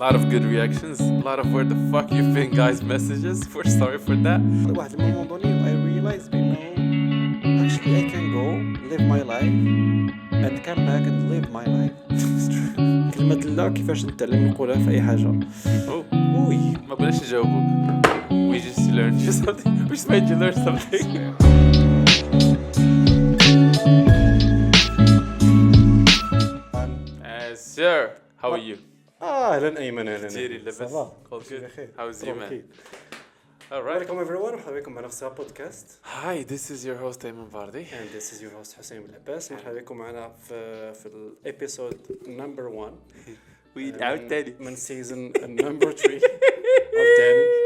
lot of good reactions, a lot of where the fuck you've been guys messages. We're sorry for that. واحد المومون دوني I realized بأنه actually I can go live my life and come back and live my life. كلمة لا كيفاش نتعلم نقولها في أي حاجة. وي ما بلاش نجاوبوك. We just learned you something. We just made you learn something. Sir, how are you? أهلا أيمن أهلا. تيري لاباس. All good. How's you, man? All right. Welcome everyone. مرحبا بكم معنا في SGHA Podcast. Hi, this is your host Ayman Bardi. And this is your host حسين بلاباس. مرحبا بكم معنا في الابيسود نمبر 1. ويعاود تاني من سيزون نمبر 3 أو تاني.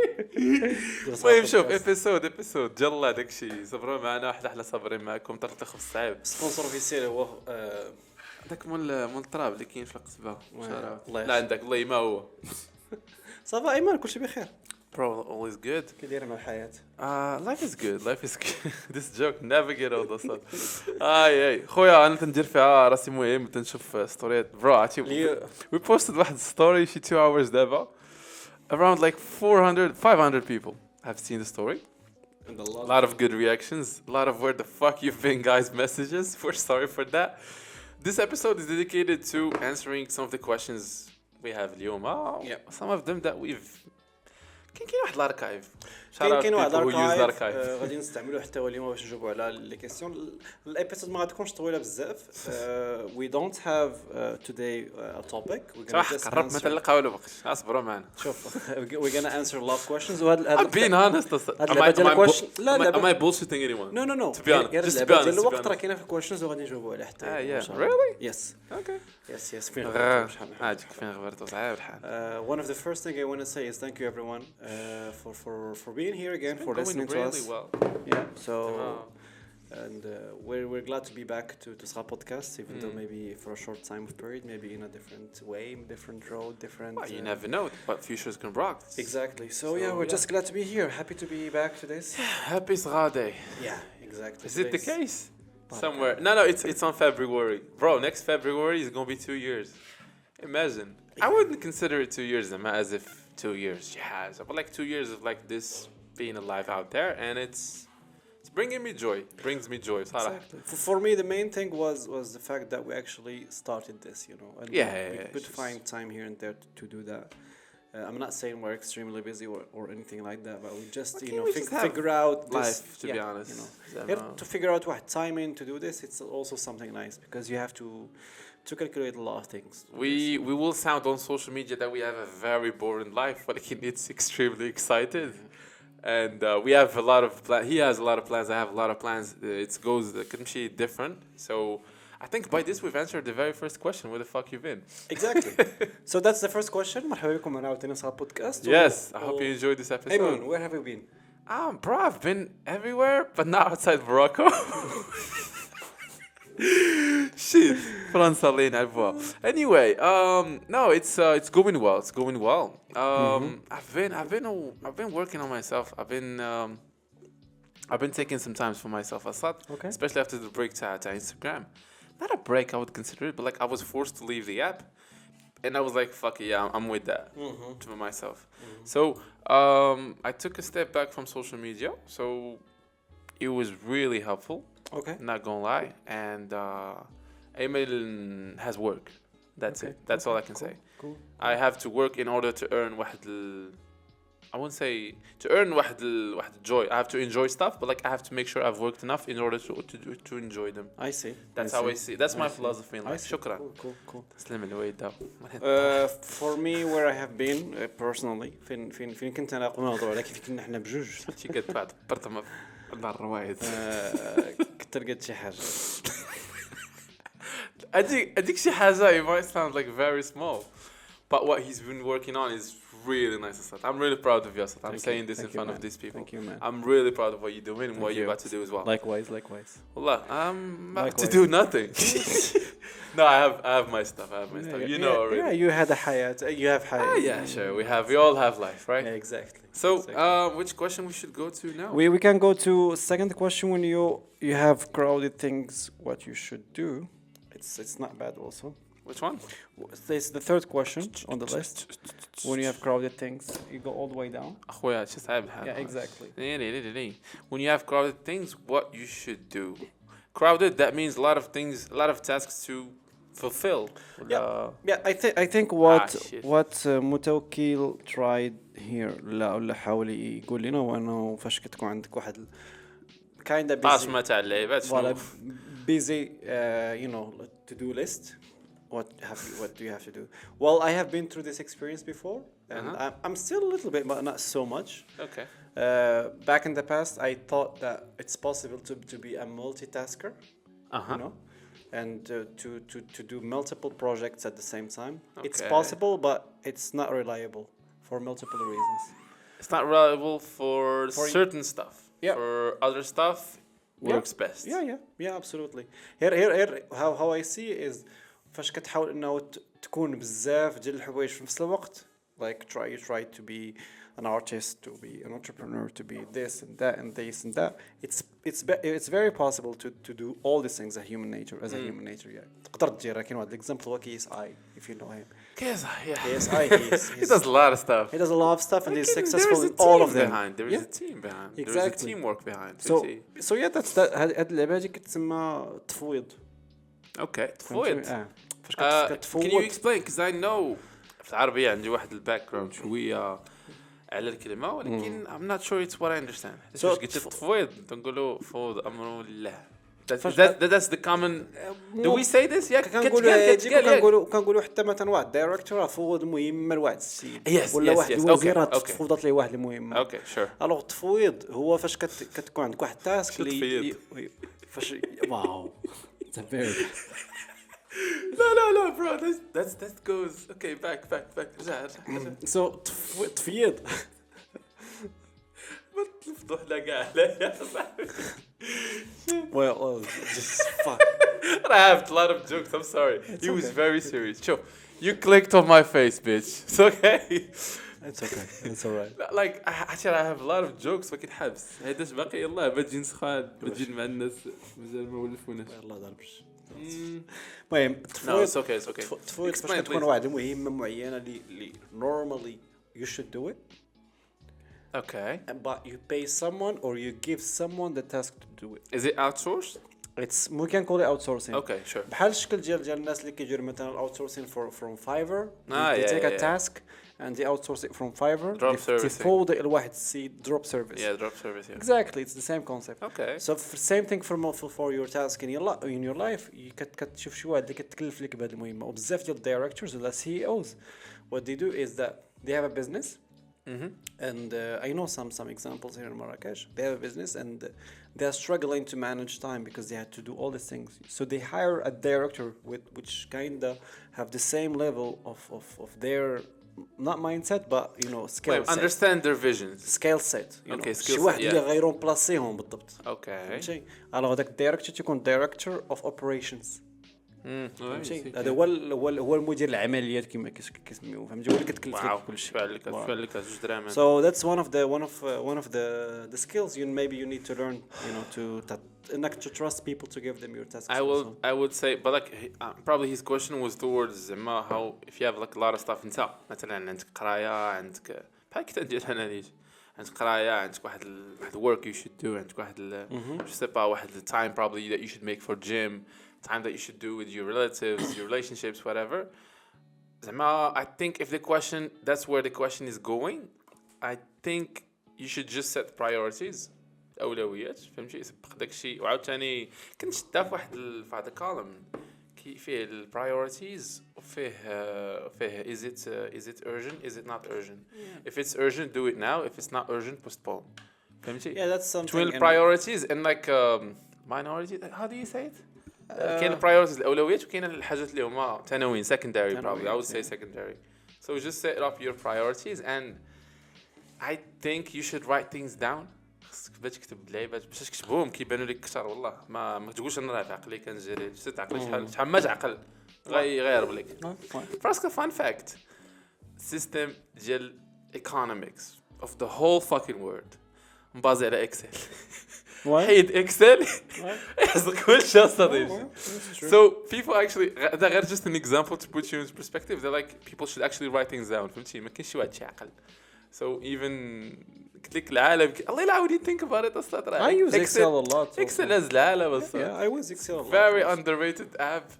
المهم شوف ابيسود جلا داكشي صبروا معنا واحد احلى صابرين معكم طريق خف الصعيب. سبونسور فيسيل هو عندك مول الطراب اللي كاين في القصبه. الله لا عندك الله ما هو. صافا ايمن كلشي بخير. Bro, all is good. كيدير مع الحياة؟ Life is good. This joke never get old اصلا. اي خويا انا تندير فيها راسي مهم تنشوف ستوريات برو عرفتي. We posted واحد ستوري شي 2 hours دابا. Around like 500 people have seen the story. And a lot of good reactions, a lot of where the fuck you've been guys messages. We're sorry for that. This episode is dedicated to answering some of the questions we have اليوم. Some of them that we've كاين واحد الاركايف كاين واحد الاركايف غادي نستعملوه حتى هو اليوم باش نجاوبوا على لي كيسيون. الابيسود ما غتكونش طويله بزاف. We don't have today a topic. we're going to just قرب ما تلقاو له بقش اصبروا معنا. شوف we're going to answer a lot of questions وهذا I'm being honest. Am I bullshitting anyone? No. To be honest. Just to be honest. الوقت راه كاينه في الكويشنز وغادي نجاوبوا عليه حتى. Really? Yes. Okay. Yes. فين غبرتوا فين غبرتوا صعيب الحال. One of the first thing I want to say is thank you everyone for being here again, for listening to us. Well. Yeah. So and we're glad to be back to SGHA Podcast, even though maybe for a short time of period, maybe in a different way, different road, different. Well, you never know what future's gonna bring. Exactly. So yeah, we're just glad to be here. Happy to be back to this. Happy SGHA Day. Yeah, exactly. Is it the case? Somewhere. No, it's on February. Bro, next February is gonna be 2 years. Imagine. I wouldn't consider it 2 years as if 2 years she has. But like 2 years of like this being alive out there, and it's bringing me joy. Brings me joy. Exactly. For me, the main thing was the fact that we actually started this, you know. And we could find time here and there to do that. I'm not saying we're extremely busy or anything like that, but we just figure out life this, to be honest. You know, to figure out what timing to do this. It's also something nice because you have to calculate a lot of things. We will sound on social media that we have a very boring life, but it's extremely excited. And we have a lot of he has a lot of plans. I have a lot of plans. It goes different. So I think by this we've answered the very first question. Where the fuck you been? Exactly. So that's the first question. مرحبا بكم معنا في SGHA Podcast. Yes, I hope you enjoyed this episode. Ayman, where have you been? Bro, I've been everywhere, but not outside Morocco. Shit, France alleen uitvoer. Anyway, no, it's going well. It's going well. I've been working on myself. I've been taking some time for myself. I thought, especially after the break to Instagram. Not a break, I would consider it, but like I was forced to leave the app, and I was like, "Fuck it, yeah, I'm with that to myself." So I took a step back from social media. So it was really helpful. Okay. Not gonna lie, and Ayman has work. That's it. That's all I can say. Cool. I have to work in order to earn I won't say to earn joy. I have to enjoy stuff, but like I have to make sure I've worked enough in order to enjoy them. I see. That's how I see it. That's my philosophy in life. شكرا. Cool. تسلم لي ويدا. For me, where I have been personally, فين كنت أنا قلنا نهضروا على كيف كنا إحنا بجوج. شي كنت بعد برطم دار الروايد. كنت لقيت شي حاجة. أديك شي حاجة. It might sound like very small, but what he's been working on is really nice. I'm really proud of you. I'm saying this in front of these people. Thank you, man. I'm really proud of what you're doing and what you're about to do as well. Likewise. Wallah, I'm about to do nothing. No, I have my stuff. You know already. Yeah, you had a hayat. You have hayat. Yeah, sure. We all have life, right? Yeah, exactly. So, which question we should go to now? We can go to second question. When you have crowded things, what you should do. It's not bad also. Which one? It's the third question on the list. when you have crowded things, you go all the way down. أخويا شو صعب الحال. Yeah, exactly. When you have crowded things, what you should do. Crowded, that means a lot of things, a lot of tasks to fulfill. Yeah. I think what متوكل tried here ولا حاول يقول لنا هو انه فاش كتكون عندك واحد kind of busy. قاسمة تاع اللعيبات. Voilà, busy, to do list. What do you have to do? Well, I have been through this experience before, and I'm still a little bit, but not so much. Okay. Back in the past, I thought that it's possible to be a multitasker, and to do multiple projects at the same time. Okay. It's possible, but it's not reliable for multiple reasons. It's not reliable for certain stuff. Yeah. For other stuff, works best. Yeah, absolutely. Here, how I see it is فاش كتحاول انه تكون بزاف ديال الحوايج في نفس الوقت, like you try to be an artist, to be an entrepreneur, to be this and that and this and that. It's very possible to do all these things as a human nature. Yeah. تقدر تديرها. كاين واحد example هو KSI, if you know him. KSI, he does a lot of stuff. He does a lot of stuff, and he's successful in all of them. There is a team behind. Exactly. There is a teamwork behind. So yeah, that's that. هاد اللعبة هادي كتسمى تفويض. Okay, تفويض. Can you explain? Because I know في العربية عندي واحد الباكجراوند شوية على الكلمة, ولكن I'm not sure it's what I understand. So قلت تفويض نقولوا فوض أمر لله. That's the common. Do we say this? Yeah. كنقولوا حتى مثلا واحد دايركتور فوض مهمة لواحد السيد. ولا واحد وزيرات تفوضت ليه واحد المهمة. Okay, sure. Alors التفويض هو فاش كتكون عندك واحد تاسك اللي فاش واو. It's a very. No, bro. That goes. Okay, back. So تفيض. ما تفضح لا قاع لا. Well, just fuck. I have a lot of jokes. I'm sorry. He was very serious. Sure. You clicked on my face, bitch. It's okay. It's okay. It's alright. Like actually, I have a lot of jokes. فكيت حبس. هيداش باقي يلا بتجي نسخان بتجي مع الناس مازال ما ولفوناش. يلا ضربش. المهم تفوت فاش كتكون واحد المهمة معينة اللي normally you should do it. Okay. But you pay someone or you give someone the task to do it. Is it outsourced? We can call it outsourcing. Okay, sure. بحال الشكل ديال الناس اللي كيديروا مثلا outsourcing from Fiverr. They take a task and they outsource it from Fiverr. Drop service. تفوض لواحد السيد drop service. Yeah, drop service. Yeah. Exactly, it's the same concept. Okay. So same thing for your task in your life. كتشوف شي واحد اللي كتكلف لك بهذه المهمة. وبزاف ديال directors ولا CEOs, what they do is that they have a business. And I know some examples here in Marrakesh. They have a business and they are struggling to manage time because they had to do all these things. So they hire a director which kinda have the same level of their not mindset but skill set. Understand their visions. Scale set. Okay, شي واحد اللي غير بلاصيهم بالضبط. Okay. فهمتي؟ alors هذاك الدايركتور تيكون director of operations. هذا هو المدير العمليات كما كيسميوه فهمتي هو اللي كتكلف لك كل شيء. فعلك جوج دراهم. So that's one of the skills maybe you need to learn to trust people to give them your tasks. I would say but like probably his question was towards how if you have like a lot of stuff انت مثلا عندك قرايه عندك بحال كنت ندير انا ليش عندك قرايه عندك واحد work you should do عندك واحد واحد time probably that you should make for gym. Time that you should do with your relatives, your relationships, whatever. I think if that's where the question is going, I think you should just set priorities. أولويات فهمتي يسبق داكشي وعاوتاني كنشدها في واحد الكولم كي فيه ال priorities وفيه is it urgent, is it not urgent. If it's urgent, do it now. If it's not urgent, postpone. فهمتي. Yeah, that's something. Twin priorities and like minority. How do you say it? كاين البرايورتيز الاولويات وكاين الحاجات اللي هما ثانويين secondary probably I would say secondary. So just set up your priorities and I think you should write things down. خصك باش تكتب اللعيبات باش تكتبهم كيبانوا لك كثر والله ما تقولش انا راه في عقلي كنجري جست عقلي شحال ما تعقل غير بليك. فراسك fun fact system ديال economics of the whole fucking world مبازي على اكسل. حيد اكسل يحزق كل شيء صديقي. So people actually ده غير just an example to put you in perspective. They're like people should actually write things down. فهمتي ما كاينش شي واحد عاقل. So even قلت لك العالم الله يلا would you think about it اصلا. I use Excel a lot. Excel as العالم اصلا. Yeah, I use Excel a lot. Very underrated app.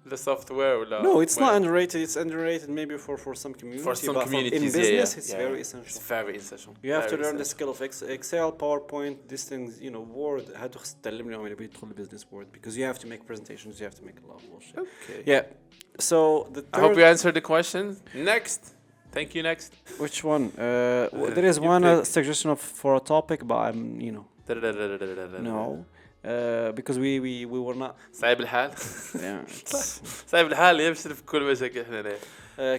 The software ولا No, it's not underrated. It's underrated maybe for some communities. For some communities, in business, yeah. it's very essential. It's very essential. You have to learn the skill of Excel, PowerPoint, these things, Word. How to تعلم اليوم اللي بيدخل business Word because you have to make presentations. You have to make a lot of bullshit. Okay. Yeah. So the third, I hope you answered the question. Next. Thank you. Next. Which one? There is one suggestion for a topic, but I'm no. Because we were not صعيب الحال. Yeah. صعيب الحال يمشي في كل مشاكل احنا هنا.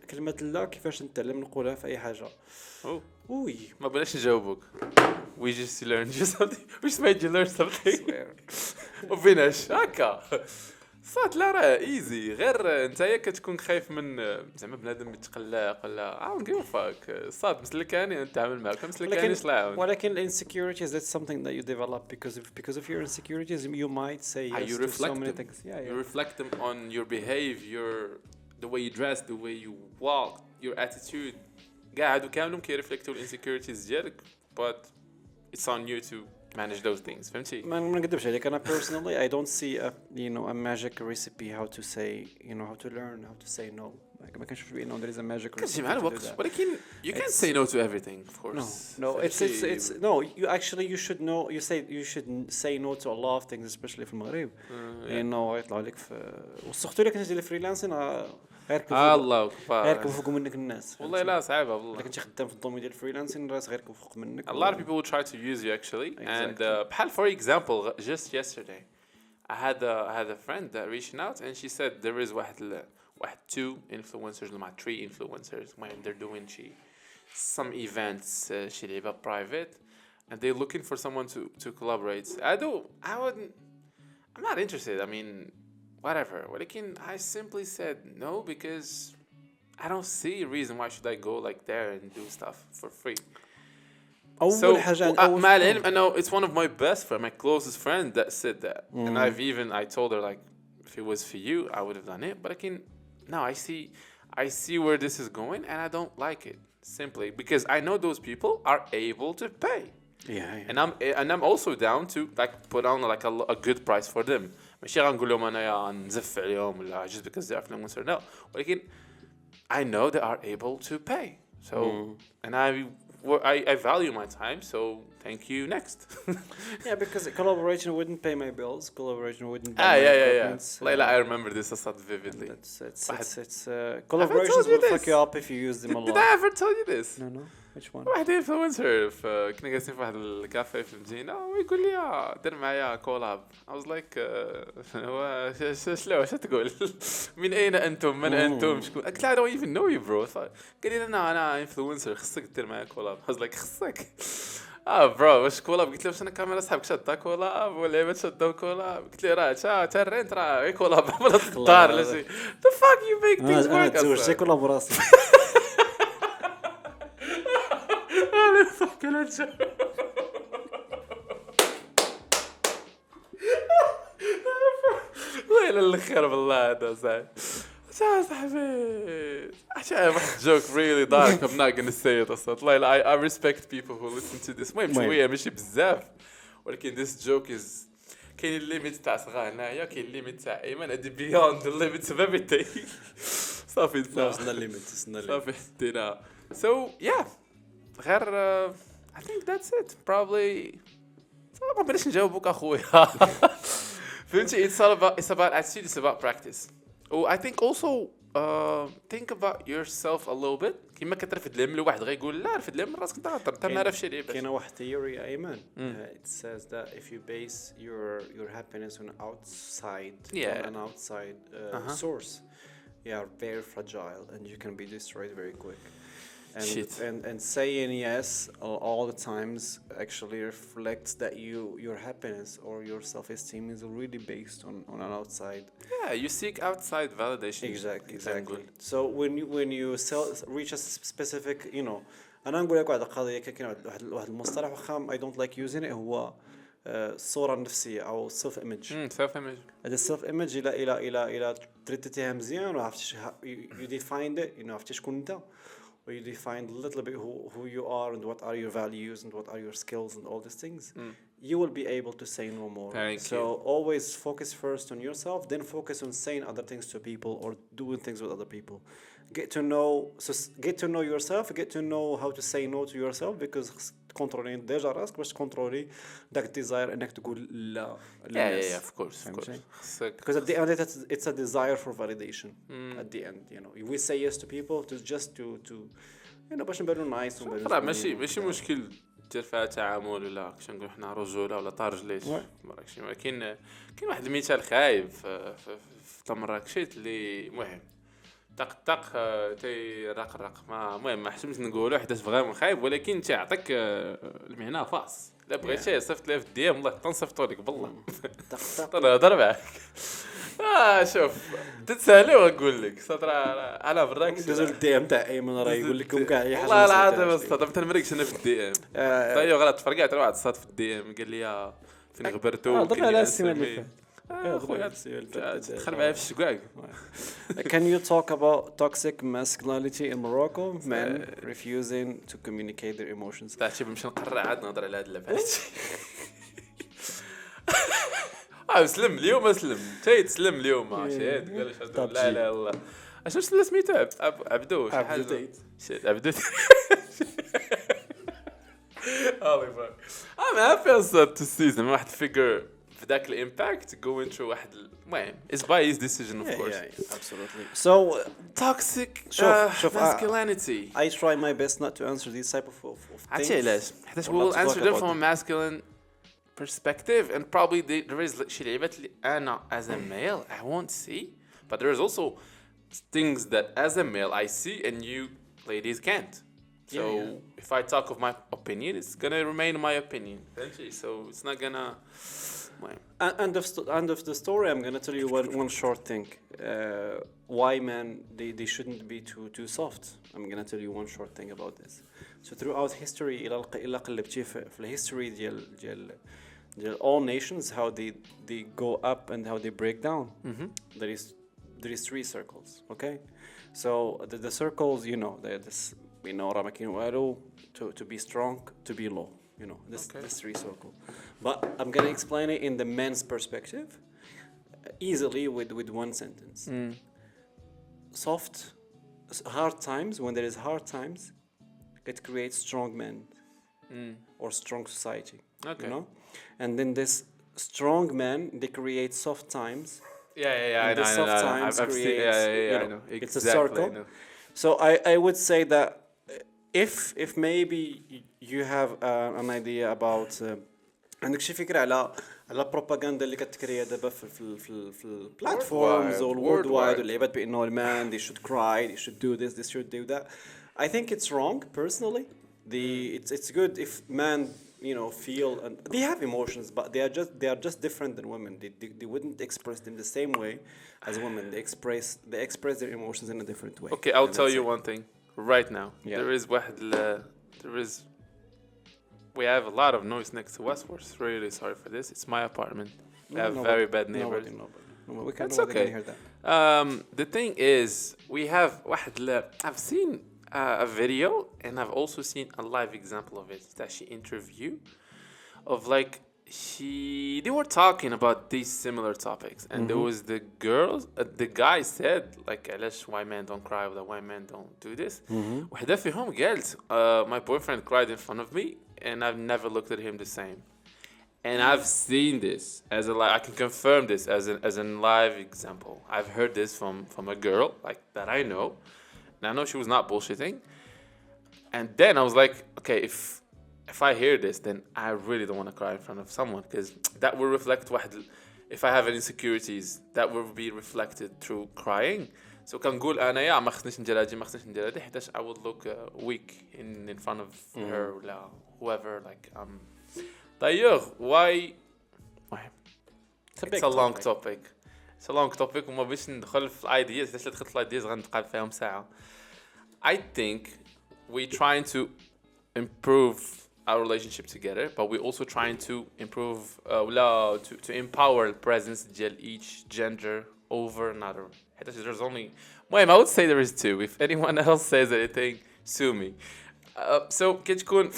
كلمة لا كيفاش نتعلم نقولها في أي حاجة. وي ما بلاش نجاوبك. We just learned something. We just made you learn something. ما فيناش هكا. صات لا راه ايزي غير نتايا كتكون خايف من زعما بنادم يتقلق ولا I don't give a fuck صات مسلكاني نتعامل معاك مسلكاني صلاعون. ولكن insecurities that's something that you develop because of your insecurities you might say yes to so many things. Yeah. You reflect them on your behavior, the way you dress, the way you walk, your attitude. قاعدوا كاملهم كيرفلكتوا الانسكيورتيز ديالك but it's on you to manage those things. فهمتي؟ ما نكذبش عليك أنا personally I don't see a magic recipe how to say how to learn how to say no. ما كنشوفش بأنه there is a magic recipe. كتجي مع الوقت ولكن you can't say no to everything of course. No it's no you actually you should know you should say no to a lot of things especially في المغرب. لأنه يطلع لك وسختو لك كتجي الفريلانسين الله أكبر غير فوق منك الناس والله لا صعيبة والله لكن خدام في الدومين ديال الفريلانسين راس غير فوق منك. A lot of people will try to use you actually and بحال for example just yesterday I had a friend that reached out and she said there is واحد 2 influencers مع 3 influencers when they're doing some events شي لعبة private and they're looking for someone to collaborate. I'm not interested. I mean whatever. ولكن I simply said no because I don't see a reason why should I go like there and do stuff for free. أول حاجة مع العلم أنه it's one of my best friends, my closest friend that said that. And I told her like if it was for you I would have done it. But now I see where this is going and I don't like it simply because I know those people are able to pay. Yeah. And I'm also down to like put on like a good price for them. ماشي غنقول لهم أنا نزف عليهم ولا just because they're influencer. No. ولكن I know they are able to pay. So and I value my time. So thank you. Next. Yeah, because collaboration wouldn't pay my bills. Collaboration wouldn't. Yeah. Layla, I remember this aside vividly. It's collaborations will fuck you up if you use them a lot. Did I ever tell you this? No. Which one? واحد انفلونسر كنا جالسين في واحد الكافيه في المدينة ويقول لي دير معايا كولاب. I was like هو شلون شو تقول؟ من أين أنتم؟ من أنتم؟ شكون؟ قلت له I don't even know you bro. قال لي أنا انفلونسر خصك دير معايا كولاب. I was like خصك؟ برو واش كولاب؟ قلت له واش أنا كاميرا صاحبك شادة كولاب واللعيبة شادة كولاب؟ قلت لي راه تا الرينت راه غير كولاب ولا الدار ولا شي. The fuck you make things work? أنا تزوجت كولابوراسيون. fucking انت ويلا الخير بالله هذا صاحبي عشان واحد joke really dark I'm not gonna say it اصلا I respect people who listen to this المهم شويه ماشي بزاف ولكن this joke is كاين الليميت تاع صغار هنايا كاين الليميت تاع ايمن هادي beyond the limits of everything صافي وصلنا الليميت صافي دينا so yeah غير I think that's it probably ما بلاش نجاوبك اخويا فهمتي it's about attitude it's about practice I think also think about yourself a little bit كيما كترفد لهم الواحد غيقول لا رفد لهم راسك انت ما عرفش ليه كاينه واحد theory ايمن it says that if you base your happiness on an outside source you are very fragile and you can be destroyed very quick And saying yes all the times actually reflects that your happiness or your self-esteem is really based on an outside. Yeah, you seek outside validation. Exactly. So when you reach a specific, انا نقول لك واحد القضيه كاين واحد المصطلح واخا I don't like using it هو الصوره النفسيه او self image. هذا self image الى تريتيها مزيان وعرفتي you defined it, عرفتي شكون انت, or you defined a little bit who you are and what are your values and what are your skills and all these things, you will be able to say no more. So always focus first on yourself, then focus on saying other things to people or doing things with other people. Get to know yourself, get to know how to say no to yourself, because controlling ديجا راسك باش تكونترولي داك الديزاير انك تقول لا للناس. Yeah, of course. Because at the end it's a desire for validation. At the end, we say yes to people to باش نبانو نايس ونبانو ماشي مشكل دير فيها تعامل ولا كش نقول حنا رجوله ولا طارج ليش مراكشي. ولكن كاين واحد المثال خايب في مراكشيت اللي مهم طق تي رق ما المهم ما حشمش نقولوا حداش فريمون خايب, ولكن تيعطيك المعنى فاص. لا بغيتي صيفط لي في الدي ام والله تنصيفطوا لك بالله نهضر معاك. شوف تتسالي ونقول لك صدر انا براك دوزو الدي ام تاع ايمن راه يقول لكم كاع اي حاجه. والله العظيم استضفت المريكش انا في الدي ام. طيب غلط فرقعت واحد صاد في الدي ام قال لي فين غبرتو هضرنا على السيمانه اللي فاتت. خويا دخل معايا في الشقاق. Can you talk about toxic masculinity in Morocco? Men refusing to communicate their emotions. تعرفي نمشي نقرا عاد نهضر على هاد اللعبات. اسلم اليوم تسلم اليوم ماشي قال لا لا الله اش سميتو عبدو عبدو الله I'm happy to see them واحد figure في ذاك الامباكت going through واحد المهم is by his decision of course. Yeah, absolutely. So toxic masculinity. I try my best not to answer these type of things. عرفتي علاش؟ حيت we will answer them from a masculine perspective, and probably there is شي لعبات اللي أنا as a male I won't see, but there is also things that as a male I see and you ladies can't. So if I talk of my opinion, it's gonna remain my opinion. So it's not gonna. End of the story. I'm gonna tell you one short thing. Why men they shouldn't be too soft. I'm gonna tell you one short thing about this. So throughout history, إلا قلبتي في الhistory ديال all nations, how they go up and how they break down. There is 3 circles. Okay, so the circles, they're this. To be strong, to be low, this 3 circle. But I'm gonna explain it in the men's perspective, easily with one sentence. Hard times, when there is hard times, it creates strong men or strong society. Okay. And then this strong men, they create soft times. I know. Soft times creates, I know. Exactly, it's a circle. So I would say that if maybe you have an idea about عندك شي فكرة على البروباغندا اللي كتكريا دابا في البلاتفورمز والورد وايد واللعبات بانه المان they should cry, they should do this, they should do that. I think it's wrong personally. It's good if men feel, and they have emotions, but they are just different than women. They wouldn't express them the same way as women. They express their emotions in a different way. Okay, I'll tell you one thing right now. We have a lot of noise next to us. We're really sorry for this. It's my apartment. We have very bad neighbors. Nobody. It's okay. Hear that. The thing is, we have I've seen a video, and I've also seen a live example of it. That she interview of they were talking about these similar topics, and there was the guy said why men don't cry or why men don't do this. وحدة فيهم قالت my boyfriend cried in front of me and I've never looked at him the same. And I've seen this I can confirm this as a live example. I've heard this from a girl that I know. And I know she was not bullshitting. And then I was like, okay, if I hear this, then I really don't want to cry in front of someone, because that will reflect if I have any insecurities, that will be reflected through crying. So كنقول أنا ما خصنيش ندير هادي ما خصنيش ندير هادي حيتاش I would look weak in front of her ولا whoever like d'ailleurs why it's a long topic. It's a long topic وما بيش ندخل في ideas حيتاش دخلت في ideas غنبقى فيهم ساعة. I think we trying to improve our relationship together, but we also trying to improve to empower the presence ديال each gender over another. There's only I would say there is two. If anyone else says anything, sue me. So كتكون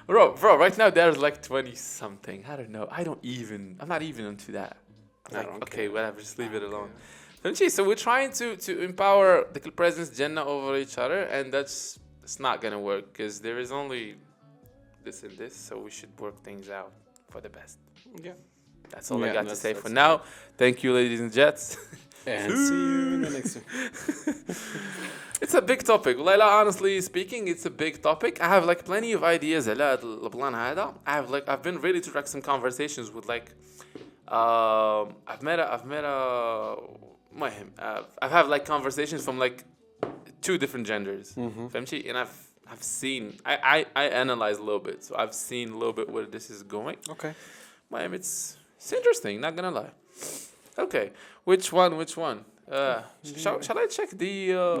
bro, right now there's like 20 something. I don't know. I'm not even into that. Okay, whatever, just leave it alone. So we're trying to empower the presence gender over each other, and it's not gonna work because there is only this and this, so we should work things out for the best. Yeah. That's all I got to say for now. Thank you, ladies and gents. And see you in the next one. It's a big topic. Laila, honestly speaking, it's a big topic. I have like plenty of ideas. I've been ready to track some conversations with like I've had like conversations from like 2 different genders. And I've seen I analyzed a little bit, so I've seen a little bit where this is going. Okay. It's interesting, not gonna lie. Okay, which one? Shall I check the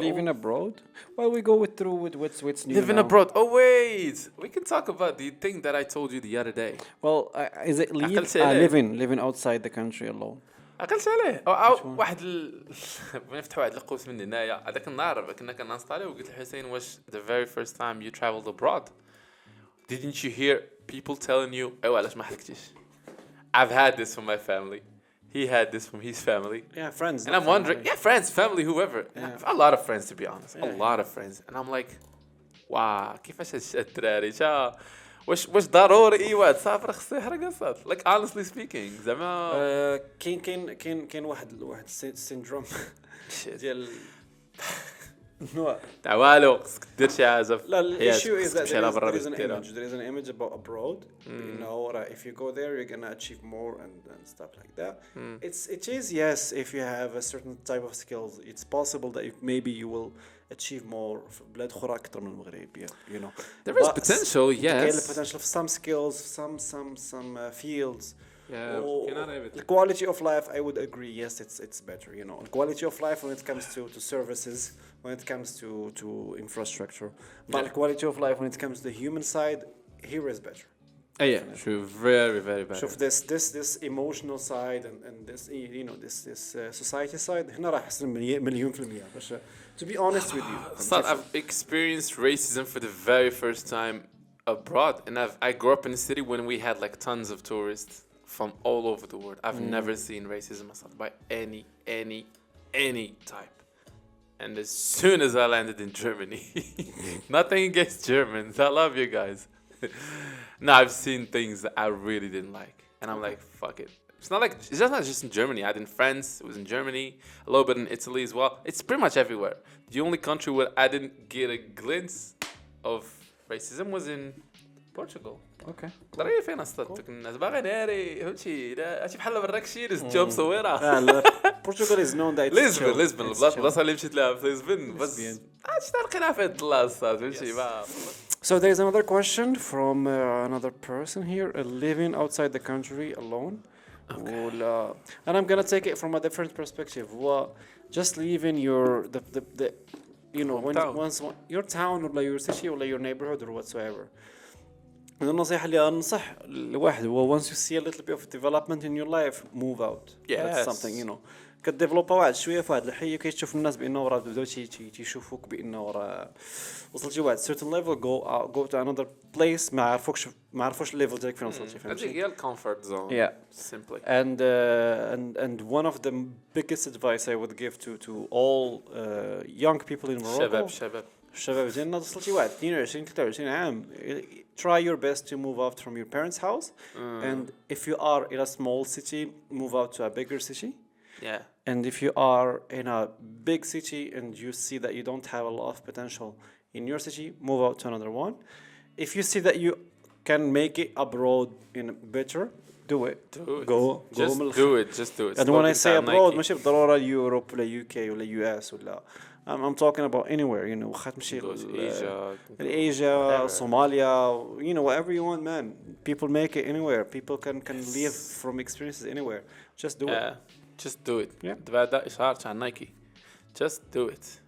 living abroad? Well, we go through with what's new. Living abroad. Oh wait, we can talk about the thing that I told you the other day. Well, is it living outside the country alone? عقلت عليه او واحد نفتحوا واحد القوس من هنايا هذاك النهار كنا كننسطاليو وقلت لحسين واش the very first time you traveled abroad didn't you hear people telling you ايوا علاش ما حكيتيش. I've had this from my family. He had this from his family. Yeah, friends. And I'm wondering, friends, family, whoever. Yeah. A lot of friends, to be honest. A lot of friends. And I'm like, wow, كيفاش الدراري واش ضروري ايوا تسافر خصو يحرق الصوت. Like honestly speaking زعما كاين واحد سيندروم ديال تاع والو خصك دير شي حاجه. لا الissue is that there is an image about abroad. You know, if you go there you're gonna achieve more and stuff like that. It is yes, if you have a certain type of skills it's possible that maybe you will achieve more في بلاد أخرى أكثر من المغرب. You know, there is potential. Yes, كاين potential for some skills, some fields. The quality of life, I would agree. Yes, it's better. You know, the quality of life when it comes to services, when it comes to infrastructure, but the quality of life when it comes to the human side, here is better. Yeah, true. Very, very better. So this emotional side and this you know this society side, هنا راح يحسن مليون في المية. To be honest with you, I've experienced racism for the very first time abroad, and I grew up in a city when we had like tons of tourists from all over the world. I've never seen racism assault by any type. And as soon as I landed in Germany, nothing against Germans, I love you guys. No, I've seen things that I really didn't like, and I'm like, fuck it. It's not just in Germany. I had in France, it was in Germany, a little bit in Italy as well. It's pretty much everywhere. The only country where I didn't get a glimpse of racism was in Portugal. Okay. ترى فين اصطدتك الناس باغي ناري هادشي بحال براكشي الجو مصوره. Portugal is known that Lisbon البلاصه اللي مشيت لها في لشبن بس هادشي تلقينا فيه الطلاصه فهمتي. So there's another question from another person here, living outside the country alone. Okay. And I'm gonna take it from a different perspective. Just leaving the you know your town or your city or your neighborhood or whatsoever. النصيحة اللي أنصح الواحد هو once you see a little bit of development in your life, move out. Yes. That's something, you know. كتديفلوبا واحد شوية في هاد الحية كيتشوف الناس بأنه راه بداو تيشوفوك بأنه راه وصلتي واحد certain level, go to another place ما عرفوش الليفل ديالك فين وصلتي فهمتي. هي comfort zone. Yeah. Simply. And one of the biggest advice I would give to all young people in Morocco. الشباب ديالنا وصلتي واحد 22 23 عام. Try your best to move out from your parents' house, and if you are in a small city, move out to a bigger city. Yeah. And if you are in a big city and you see that you don't have a lot of potential in your city, move out to another one. If you see that you can make it abroad in better, do it. Just do it. And when I say abroad ماشي بالضرورة Europe ولا UK ولا US ولا I'm talking about anywhere, you know. واخا تمشي Asia, Somalia, you know, whatever you want, man. People make it anywhere. People can live from experiences anywhere. Just do it. Just do it. Yeah. دابا هذا إشهار تاع نايكي. Just do it.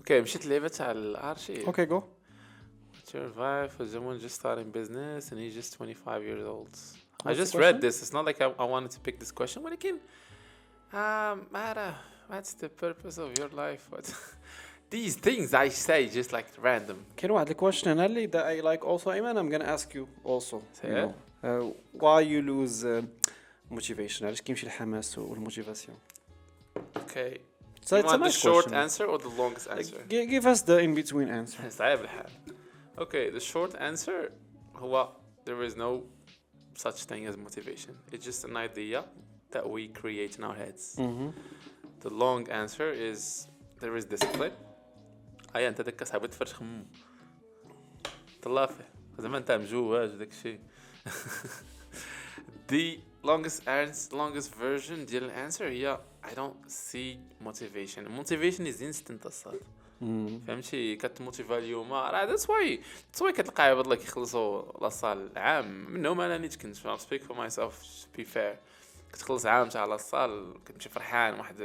Okay, مشيت لعبة تاع الأرشي. Okay, go. What's your advice for someone just starting business and he's just 25 years old? I just read this. It's not like I wanted to pick this question. But again, what's the purpose of your life? What these things I say just like random. كاين واحد الكويشن هنا اللي that I like also Ayman. I'm gonna ask you also. You know, why you lose motivation? علاش كيمشي الحماس والموتيفاسيون? Okay. So you want the short answer or the longest answer? Give us the in between answer. صعيب الحال. Okay, the short answer هو there is no such thing as motivation. It's just an idea that we create in our heads. The long answer is there is discipline. أنت داك صاحبي تفرش خمم طلافه زعما أنت مجواج داك الشيء. The longest version ديال الانسر هي I don't see motivation. Motivation is instant أصلا. فهمتي كتموتيفا اليوم راه that's why كتلقى عباد الله كيخلصوا لاصال عام منهم انا نيت كنت speak for myself to be fair كتخلص عام تاع لاصال كتمشي فرحان واحد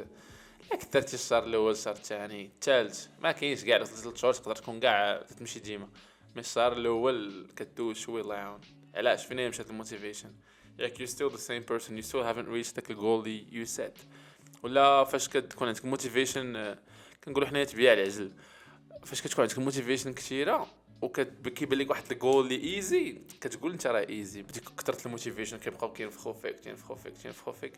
لا كثرتي الشهر الاول الشهر الثاني الثالث ما كاينش كاع 3 شهور تقدر تكون كاع تمشي ديما من الشهر الاول كدوز شويه الله يعاون علاش فين مشات الموتيفيشن like you're still the same person you still haven't reached the goal you set ولا فاش كتكون عندك موتيفيشن كنقولوا حنايا تبيع العجل فاش كتكون عندك موتيفيشن كثيره وكيبان لك واحد الجول لي ايزي كتقول انت راه ايزي بديك كثرت الموتيفيشن كيبقاو كينفخوا فيك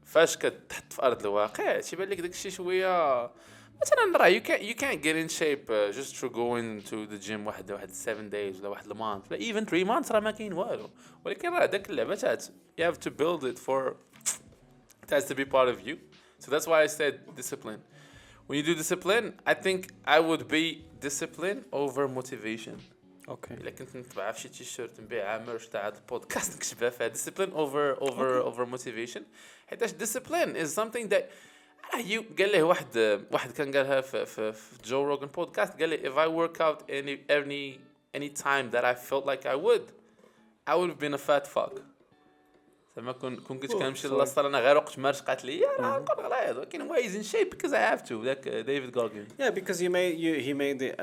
فاش كتحط في ارض الواقع تيبان لك داكشي شويه مثلا راه you can't get in shape just through going to the gym واحد 7 days ولا واحد المانث ولا even 3 months راه ما كاين والو ولكن راه داك اللعبه تاعت you have to build it for it has to be part of you so that's why I said discipline. When you do discipline, I think I would be discipline over motivation. Okay. إلا كنت نتبع في شي تيشيرت نبيع مرش تاع هذا البودكاست نكتبها فيها discipline over motivation. حيتاش discipline is something that قال له واحد كان قالها في جو روجن بودكاست قال لي if I work out any time that I felt like I would have been a fat fuck. زعما كنت كنمشي للصاله انا غير وقت مارش قالت لي راه نكون غليظ ولكن هو is in shape because I have to like David Goggins. Yeah, because he made it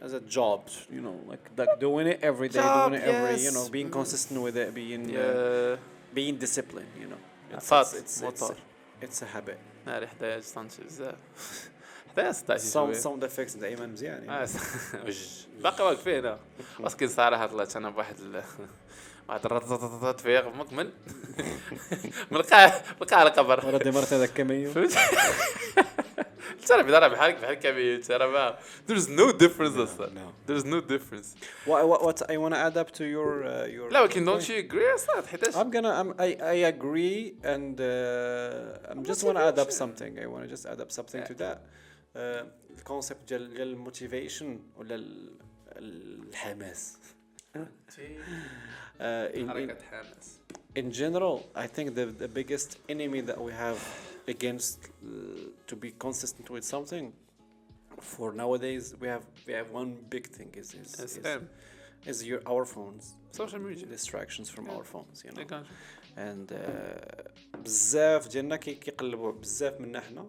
as a job, you know, like doing it every day, doing it every, you know, being consistent with it, being disciplined, you know. It's a habit. ناري حدايا ستانش بزاف حدايا ستانش some defects دائما مزيان يعني. باقي واقف هنا باسكو صراحه طلعت انا بواحد بعد الرطططط فيها مكمل ملقى على قبر ولا دمرت هذاك كميو ترى بيدار بحال كميو ترى there's no difference اصلا there's no difference what I want to add up to your لا ولكن don't you agree اصلا حيتاش I agree and I'm just want to add up something I want to just add up something to that الكونسيبت ديال الموتيفيشن ولا الحماس in general, I think the biggest enemy that we have against to be consistent with something for nowadays we have one big thing is our phones, social media distractions from our phones, you know. And بزاف ديالنا كيقلبوا بزاف منا حنا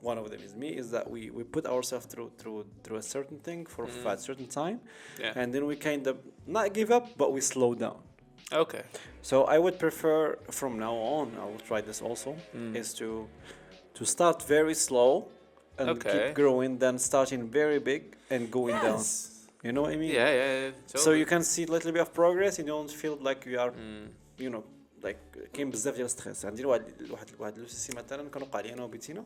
one of them is me is that we put ourselves through a certain thing for a certain time and then we kind of not give up but we slow down. Okay. So I would prefer from now on, I will try this also, is to start very slow and keep growing, then starting very big and going down. You know what I mean? Yeah. Totally. So you can see a little bit of progress. You don't feel like you are, you know, like كاين بزاف ديال ستريس. عندي واحد لوسيسي مثلا كنوقع لي انا وبيتينا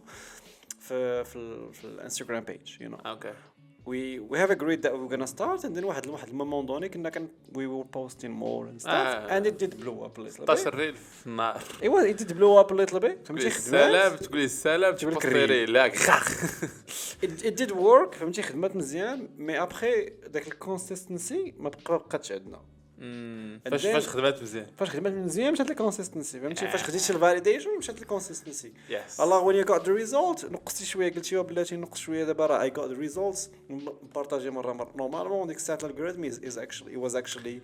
في الانستغرام بيج, you know. Okay. We have agreed that we're gonna start and then واحد المومون دوني كنا we were posting more and stuff and it did blow up a little bit. طاش الريل في النار. It did blow up a little bit. فهمتي السلام تقولي السلام تبوستيري لا it did work فهمتي خدمات مزيان مي ابخي داك الكونسيستنسي ما بقاتش عندنا. فاش خدمات مزيان مشات الكونسيستنسي فهمتي فاش خديت الفاليديشن مشات الكونسيستنسي الله when you got the result نقصتي شويه قلتي يا بلاتي نقص شويه دابا راه I got the results بارطاجي مره نورمالمون ديك الساعه الالغوريثم was actually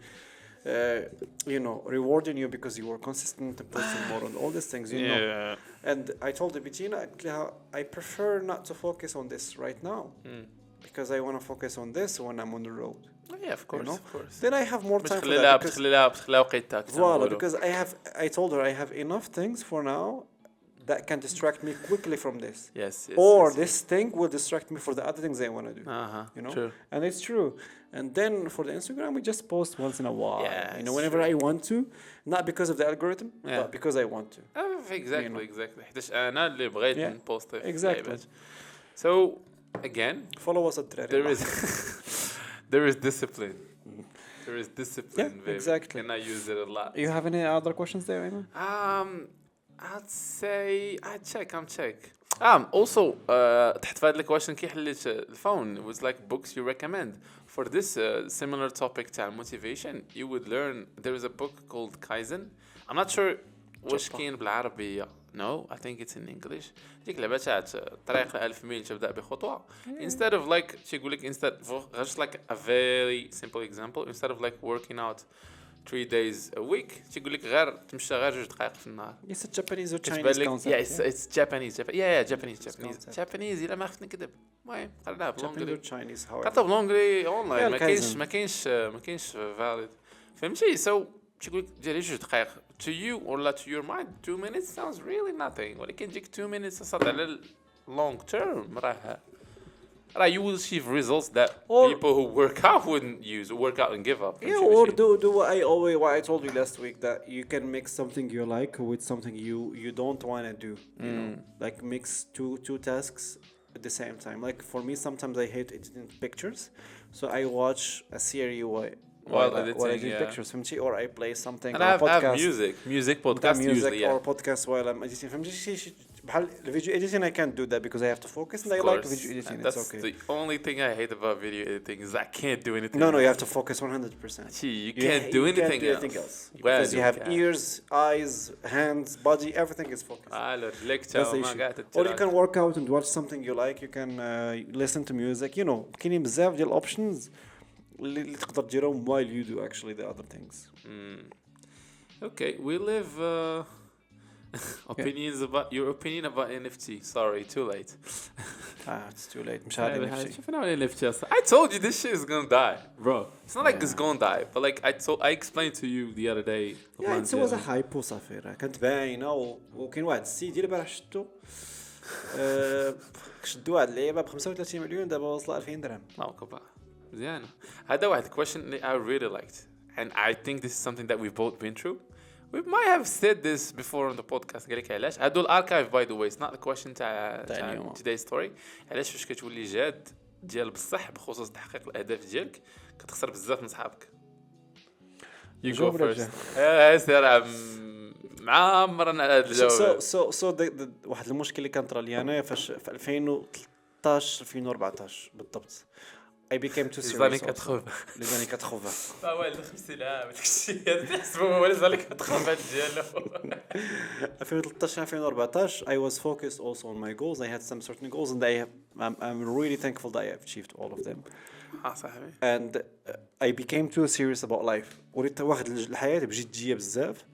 you know rewarding you because you were consistent and posting more on all these things you know and I told Bettina I prefer not to focus on this right now because I want to focus on this when I'm on the road. Yeah, of course, of course. Then I have more time for that because I told her I have enough things for now that can distract me quickly from this. Yes. This thing will distract me for the other things I want to do. You know, true. And it's true. And then for the Instagram, we just post once in a while. You know, whenever I want to, not because of the algorithm, but because I want to. Exactly. حيتاش أنا اللي بغيت نبوست. Exactly. So again, follow us at there is discipline. There is discipline. Yeah, exactly. And I use it a lot. You have any other questions there, Ayman? I'd say I'm check. Also تحت في هذا الكويشن كي حليت الفون it was like books you recommend for this similar topic تاع motivation you would learn there is a book called Kaizen. I'm not sure واش كاين بالعربية. No, I think it's in English. ديك اللعبة تاعت طريق 1000 ميل تبدأ بخطوة. Instead of like تيقولك just like a very simple example instead of like working out 3 days a week تيقولك غير تمشى غير 2 دقائق في النهار. It's a Japanese or Chinese concept. Yeah, it's Japanese. Japanese إلا ما خفت نكذب. المهم قرناها بالانجلي. قرطها بالانجلي اونلاين ما كاينش valid. فهمتي so تيقولك ديري 2 دقائق. To you or to your mind 2 minutes sounds really nothing ولكن تجيك 2 minutes تصاد على long term راه you will achieve results that people who work out wouldn't use or work out and give up. Yeah, or do what I told you last week that you can mix something you like with something you don't want to do. You know, like mix two tasks at the same time. Like for me, sometimes I hate editing pictures, so I watch a series while editing pictures, or I play something. And I have music podcast usually, or podcast while I'm editing. The video editing I can't do that because I have to focus and I like video editing. That's okay. The only thing I hate about video editing is I can't do anything. No, you have to focus 100%. You can't do anything else. Because you have ears, eyes, hands, body, everything is focused. Or you can work out and watch something you like. You can listen to music. You know, كاينين بزاف ديال options اللي تقدر تديرهم while you do actually the other things. Okay, we live opinions about your opinion about NFT. Sorry, too late. It's too late. مش عارف شوفنا NFT. I told you this shit is gonna die, bro. It's not like it's gonna die, but like I explained to you the other day. Yeah, it was a hype وصافي راه كانت باينه وكاين واحد السيد اللي البارح شفتو شدوا واحد اللعيبه ب 35 مليون دابا وصل 2000 درهم. كبا مزيانه. هذا واحد question I really liked and I think this is something that we've both been through. We might have said this before on the podcast. قال لك علاش هادو الاركايف by the way it's not the question تاع today's story. علاش فاش كتولي جاد ديال بصح بخصوص تحقيق الاهداف ديالك كتخسر بزاف من صحابك. You go first. سير معمرنا هاد الجوله. So واحد المشكل اللي كان طرا لي انا فاش في 2013 2014 بالضبط. I became too serious. Les années 80. Ah ouais, c'est là, داكشي هذا هو les années 80 ديالو. 2013 2014 I was focused also on my goals. I had some certain goals and I'm really thankful that I have achieved all of them. صاحبي. And I became too serious about life. وليت واحد الحياة بجدية بزاف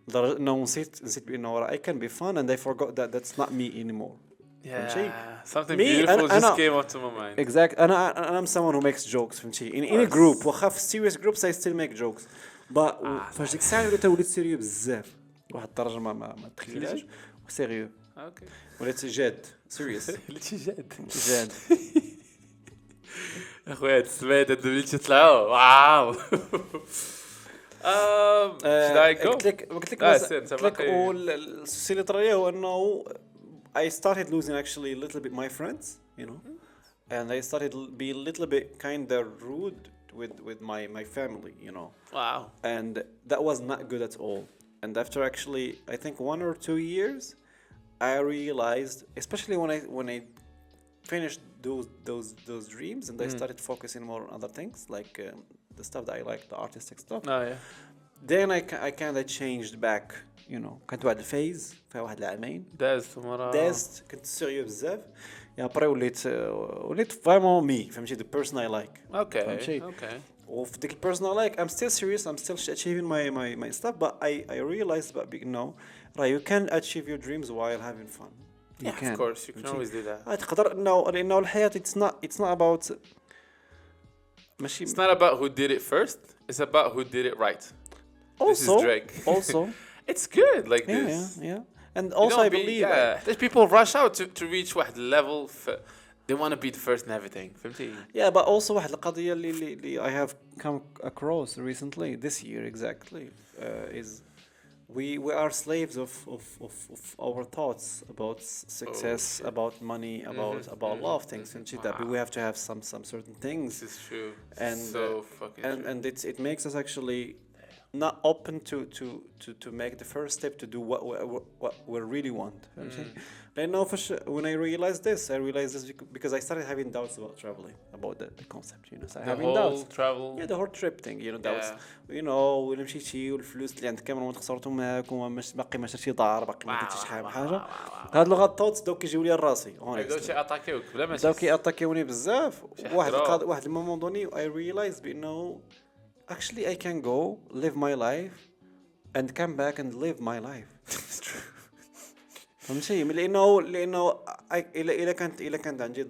لدرجة انه نسيت بانه I can be fun and I forgot that that's not me anymore. Something beautiful just came up to my mind. Exactly. I'm someone who makes jokes. In any group, وخا في serious groups I still make jokes. But فاش ديك الساعة وليت سيريو بزاف. واحد الدرجة ما تخيلهاش. سيريو. اوكي. وليت جاد. serious. وليت جاد. اخويا هاد السميت هاد اللي تطلعوا واو. قلت لك والسوسي اللي طرا هو انه I started losing actually a little bit my friends, you know, and I started be a little bit kind of rude with my family, you know. Wow. And that was not good at all. And after actually, I think 1 or 2 years, I realized, especially when I finished those dreams and I started focusing more on other things like the stuff that I like, the artistic stuff. Oh yeah. Then I kind of changed back, you know. كنت واحد الفيز فيها واحد العامين دازت كنت سيريو بزاف يا بري وليت vraiment me فهمتي the person I like. Okay. وفي ديك the person I like I'm still serious, I'm still achieving my stuff, but I realized that you can achieve your dreams while having fun. You can. Of course, you can always do that. تقدر لأنه الحياة it's not about It's not about who did it first. It's about who did it right. This is Drake. Also, it's good like this. Yeah. And also I believe there's people rush out to reach واحد level they want to be the first in everything. فهمتي? Yeah, but also واحد القضية اللي I have come across recently this year exactly is we are slaves of our thoughts about success, about money, about a lot of things and shit. That we have to have some certain things. This is true. And so fucking true. And it makes us actually not open to make the first step to do what we really want. Then now when I realized this because I started having doubts about traveling, about the concept, you know. So the whole doubts. Travel. Yeah, the whole trip thing, you know, doubts. You know, ولا مشيتي والفلوس اللي عندك كامل خسرتهم معاك باقي ما شريتي دار باقي ما درتيش حاجه. هاد لغات الثوتس دوك كيجيو لي لراسي. دوك اتاكيوك بلا ما دوك اتاكيوني بزاف. واحد المومون دوني I realized بانه actually I can go live my life and come back and live my life. It's true. فهمتي لانه الا كانت عندي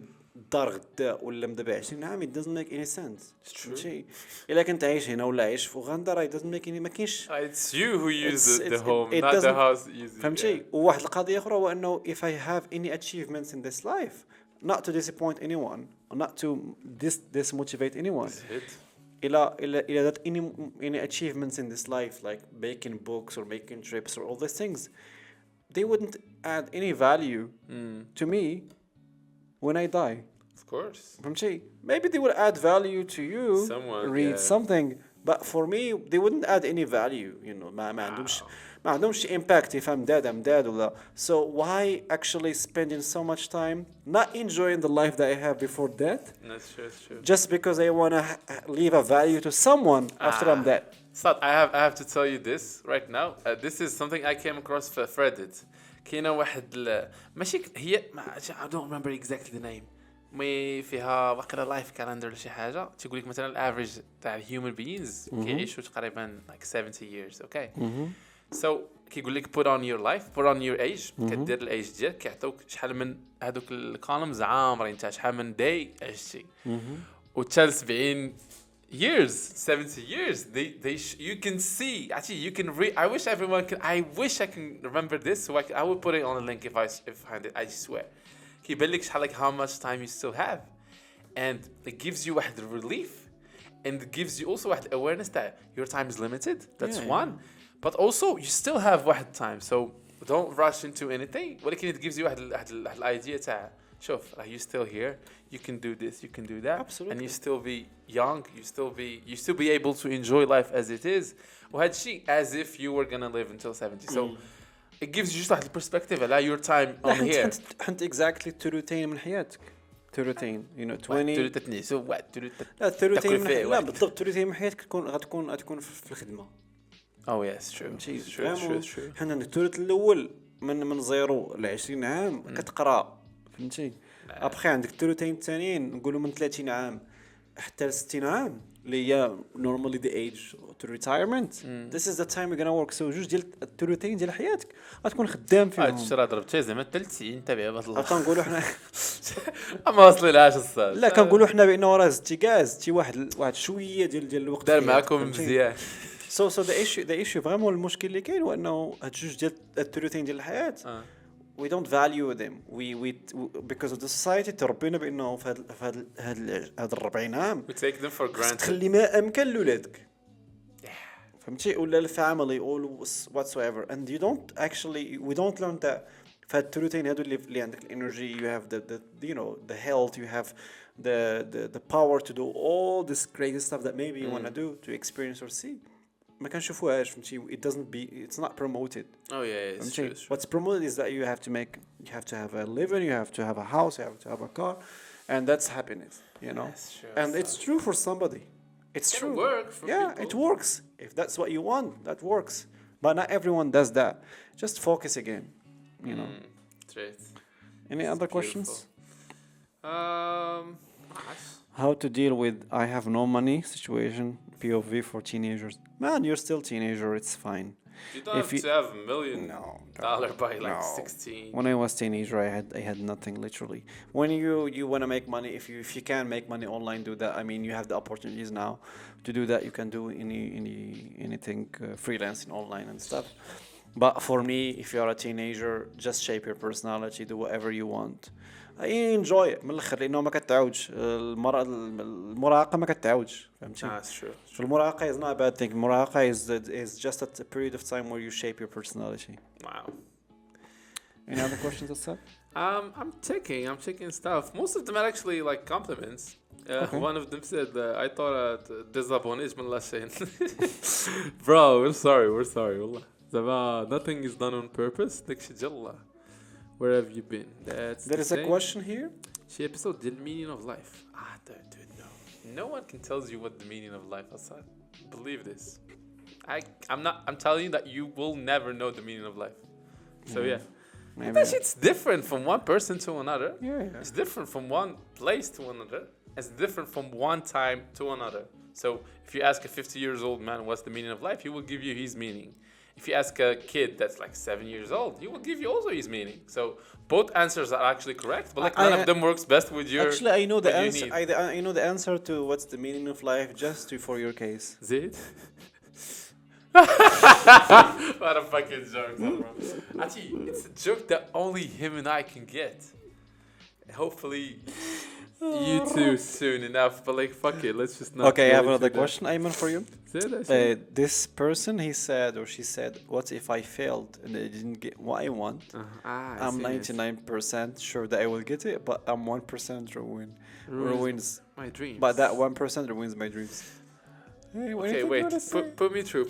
دار غدا ولا مدابا 20 عام it doesn't make any sense. فهمتي الا كنت عايش هنا ولا عايش في اوغندا it doesn't make any ما كاينش. It's you who use the home not the house uses. فهمتي وواحد القضيه اخرى هو انه if I have any achievements in this life not to disappoint anyone or not to dismotivate anyone. إلى that any achievements in this life like making books or making trips or all these things they wouldn't add any value to me when I die. Of course. فهمتي maybe they would add value to you. Someone read something but for me they wouldn't add any value, you know. ما عندهمش impact if I'm dead ولا. So why actually spending so much time not enjoying the life that I have before death? That's true. Just because I want to leave a value to someone after I'm dead. So I have to tell you this right now. This is something I came across for Reddit. كاينه واحد ماشي هي I don't remember exactly the name. مي فيها واقيلا لايف كالندر شي حاجه تقول لك مثلا الافريج تاع human beings كيعيشوا تقريبا like 70 years. Okay. So كيقول لك put on your age. كدير الايج ديالك كيعطوك شحال من هذوك الكولمز عامرين تاع شحال من داي عشتي وتشال 70 years 70 years you can see actually you can I wish I can remember this so I will put it on the link if I find it. I swear كيبان لك شحال like how much time you still have and it gives you واحد relief and it gives you also واحد awareness that your time is limited. That's one. But also you still have واحد time so don't rush into anything. ولكن it gives you واحد idea تاع شوف you're still here, you can do this, you can do that. Absolutely. And you still be young, you still be able to enjoy life as it is وهذا الشيء as if you were gonna live until 70. So it gives you just واحد perspective على your time on here. حنت exactly تروتين من حياتك. تروتين you know 20 تروتني so what لا تروتين لا بالضبط تروتين من حياتك غتكون في الخدمة. Oh yes, true. حنا الثلث الاول من 0 ل 20 عام كتقرا فهمتي. ابخي عندك الثلثين الثانيين نقولوا من 30 عام حتى ل 60 عام اللي هي normally the age to retirement. This is the time you're gonna work. So جوج ديال الثلثين ديال حياتك غتكون خدام فيهم. هاد الشرا ضربتي زعما 30 تابع بهاد الله. كنقولوا حنا ما وصلناش الصاد. لا كنقولوا حنا بانه راه زدتي واحد شويه ديال الوقت دار معكم مزيان. So the issue vraiment المشكل اللي كاين هو انه هاد جوج ديال الثلثين ديال الحياه we don't value them we because of the society تربينا بانه في هاد 40 عام we take them for granted تخلي ما امكن لولادك فهمتي ولا الفاميلي or whatsoever and you don't actually we don't learn that في هاد الثلثين هادو اللي عندك الانرجي you have the you know the health you have the power to do all this crazy stuff that maybe you want to do to experience or see. ما كنشوفوهاش فهمتي. It's not promoted. Oh yeah, it's true. What's promoted is that you have to have a living, you have to have a house, you have to have a car, and that's happiness, you know. Yes, sure. And it's true for somebody. It's It true. can work for people. It works. If that's what you want, that works. But not everyone does that. Just focus again, you know. Straight. Any other questions? Nice. How to deal with I have no money situation, POV for teenagers. Man, you're still teenager, it's fine. You don't have to have $1 million by like 16. When I was teenager, I had nothing literally. When you want to make money, if you can make money online, do that. I mean, you have the opportunities now to do that. You can do anything freelancing online and stuff. But for me, if you are a teenager, just shape your personality, do whatever you want. enjoy it من الاخر لانه ما كتعودش المراهقه ما كتعودش فهمتي. That's true. المراهقه is not a bad thing. المراهقه is just a period of time where you shape your personality. Wow. Any other questions, Asad? I'm checking stuff. Most of them are actually like compliments. Okay. One of them said, I thought désabonné من لا شين. Bro, we're sorry والله. Nothing is done on purpose. داكشي ديال الله. Where have you been? There is a question here. شي episode ديال meaning of life. Dude, no. No one can tell you what the meaning of life is. Believe this. I'm telling you that you will never know the meaning of life. So yeah. Maybe. It's different from one person to another. Yeah. It's different from one place to another. It's different from one time to another. So if you ask a 50 years old man what's the meaning of life, he will give you his meaning. If you ask a kid that's like 7 years old, he will give you also his meaning. So both answers are actually correct, but like none of them works best with your. Actually, I know the answer. I know the answer to what's the meaning of life just for your case. Zid? What a fucking joke, bro. Actually, it's a joke that only him and I can get. Hopefully, you too soon enough. But like, fuck it, let's just not. Okay, I have another question, Ayman, for you. This person, he said or she said, "What if I failed and I didn't get what I want? I'm 99% sure that I will get it, but I'm 1% ruins my dreams. But that 1% ruins my dreams." Hey, okay, wait. Put me through.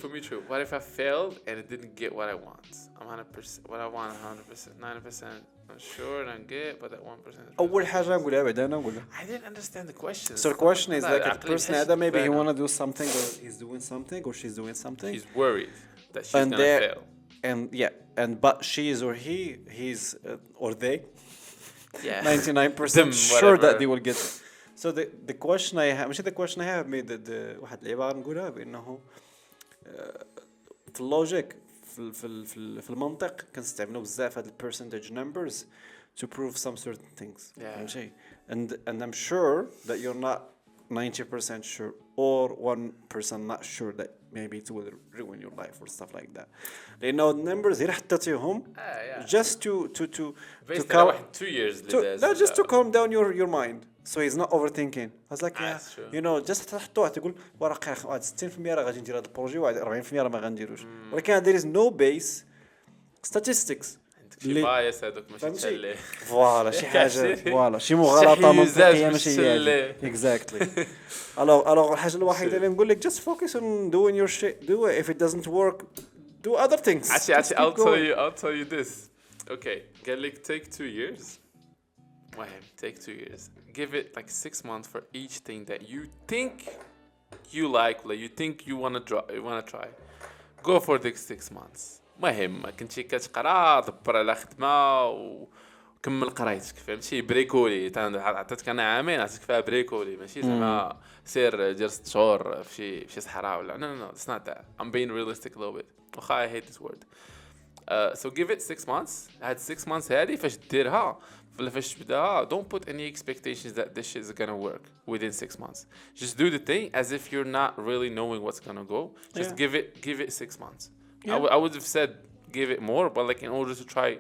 What if I failed and it didn't get what I want? I'm 100%. What I want, 100%, 90%. I'm sure and I get, but that 1%. أول حاجة نقولها بعد أنا نقولها. I didn't understand the question. So the question is like the person هذا maybe he wanna do something or he's doing something or she's doing something. He's worried that she's gonna fail. And but she's or he's or they. Yeah. 99% sure that they will get it. So the question I have مش the question I have made the واحد العبارة نقولها بأنه في اللوجيك في المنطق كنستعملوا بزاف هاد percentage numbers to prove some certain things. فهمتي. And I'm sure that you're not 90% sure or 1% not sure that maybe it will ruin your life or stuff like that. لأنه numbers غير حطيتيهم just to calm 2 years just to calm down your mind. So he's not overthinking. I was like, yeah, you know, just تحطوها تقول ورقة واحد 60% راه غادي ندير هذا البروجي وواحد 40% راه ما غنديروش. ولكن there is no base statistics. شي بايس هذوك ماشي تشلي. فوالا شي حاجة فوالا شي مغالطة منطقية ماشي هي. Exactly. alors الحاجة الوحيدة اللي نقول لك just focus on doing your shit. Do it. If it doesn't work, do other things. Actually, I'll tell you this. Okay, قال لك take 2 years. Take 2 years. Give it like 6 months for each thing that you think you like you think you wanna try. Go for the 6 months. ما كنتي كتقرا دبر على خدمه وكمل قرايتك فهمتي بريكولي عطيتك انا عامين عطيتك فيها بريكولي ماشي زعما سير دير 6 شهور في شي صحراء ولا no it's not that. I'm being realistic a little bit. I hate this word. So give it 6 months. هاد 6 months هادي فاش ديرها ولا فاش تبداها don't put any expectations that this shit is gonna work within 6 months. Just do the thing as if you're not really knowing what's gonna go. Just give it 6 months. I would have said give it more, but like in order to try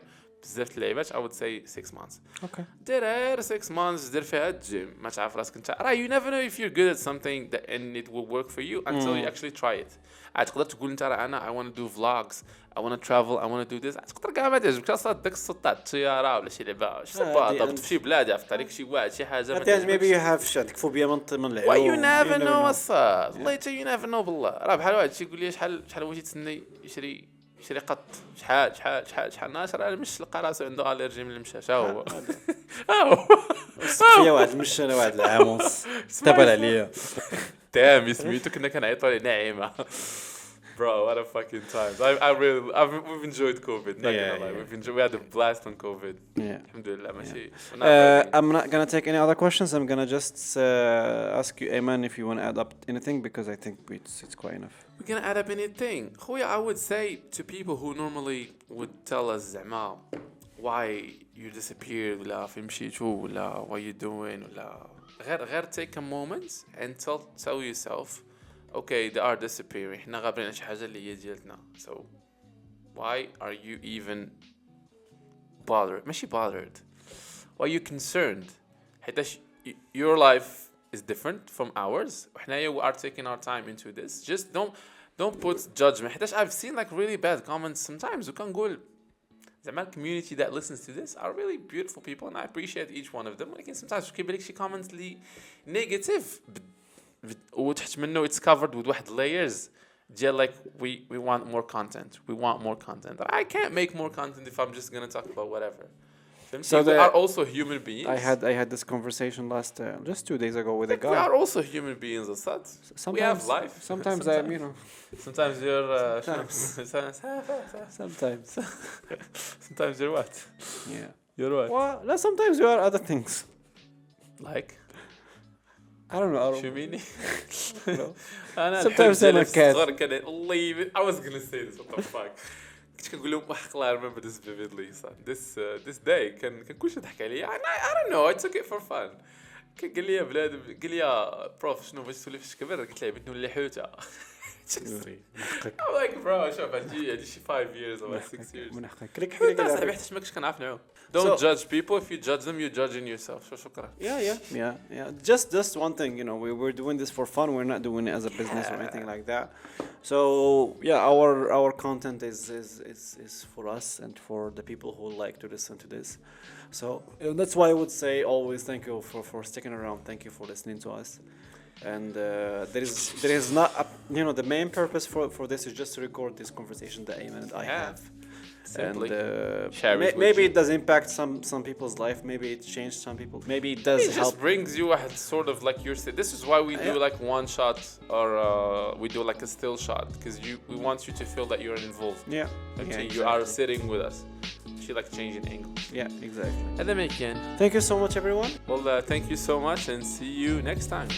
بزاف اللعيبات I would say 6 months. Okay. دير 6 months دير فيها الجيم ما تعرف راسك انت you never know if you're good at something that and it will work for you until you actually try it. تقدر تقول انت انا I want to do vlogs, I want to travel, I want to do this. تقدر كاع ما تعجبك اصلا داك الصوت تاع الطياره ولا شي لعبه شي ضبط في شي بلاد عرفت عليك شي واحد شي حاجه maybe you have عندك فوبيا من العلوم. Why you never know اصلا والله you never know بالله راه بحال واحد يقول لي شحال بغيتي تسني يشري قط شحال ناس راه مش لقى راسو عنده الرجي من المشاش هو فيا واحد المشى انا واحد العام ونص تابع عليا damn سميتو كنا كنعيطوا عليه نعيمة. Bro, what a fucking times. We've enjoyed COVID. Not gonna lie. We had a blast on COVID. Yeah. Alhamdulillah, I'm not gonna take any other questions. I'm gonna just ask you, Ayman, if you want to add up anything, because I think it's quite enough. We're gonna add up anything. Khoya, I would say to people who normally would tell us زعما why you disappeared ولا في مشيتو ولا what you doing ولا غير take a moment and tell yourself, okay, they are disappearing. احنا غابرين شي حاجة اللي هي ديالتنا. So why are you even bothered? ماشي bothered. Why are you concerned? حيتاش your life is different from ours. وحنايا we are taking our time into this. Just don't put judgment. حيتاش I've seen like really bad comments sometimes. وكنقول زعما community that listens to this are really beautiful people and I appreciate each one of them. ولكن sometimes كيبان لك شي comments اللي negative وتحت منه it's covered with واحد layers ديال like we want more content. I can't make more content if I'm just gonna talk about whatever. So we are also human beings. I had this conversation just 2 days ago with a guy. We are also human beings, Assad. We have life. Sometimes sometimes you're sometimes you're what? Yeah. You're what? Well, sometimes you are other things. Like? I don't know. شو ميني؟ Sometimes I'm a cat. I was gonna say this. What the fuck? كنت كنقول لهم I remember this vividly. This day كان كلشي ضحك عليا. I don't know. I took it for fun. كان قال لي بلاد قال لي بروف شنو باش تولي فاش كبر قلت له بغيت نولي حوته. I'm like bro شوف هادي شي 5 years or 6 years. الناس صاحبي حتى ما كنتش كنعرف نعوم. Don't judge people. If you judge them, you're judging yourself. شكرا. Yeah. Just one thing, we're doing this for fun. We're not doing it as a business or anything like that. So yeah, our content is for us and for the people who like to listen to this. So that's why I would say always thank you for sticking around. Thank you for listening to us. And there is not the main purpose for this is just to record this conversation that Ayman and I have. Simply. And maybe it does impact some people's life. Maybe it changed some people. Maybe it does help. It just brings you a sort of like you're saying. This is why we do like one shot or we do like a still shot because we want you to feel that you're involved. Yeah. Exactly. You are sitting with us. She like changing angles. Yeah, exactly. هذا ما كان. Thank you so much, everyone. Well, thank you so much and see you next time.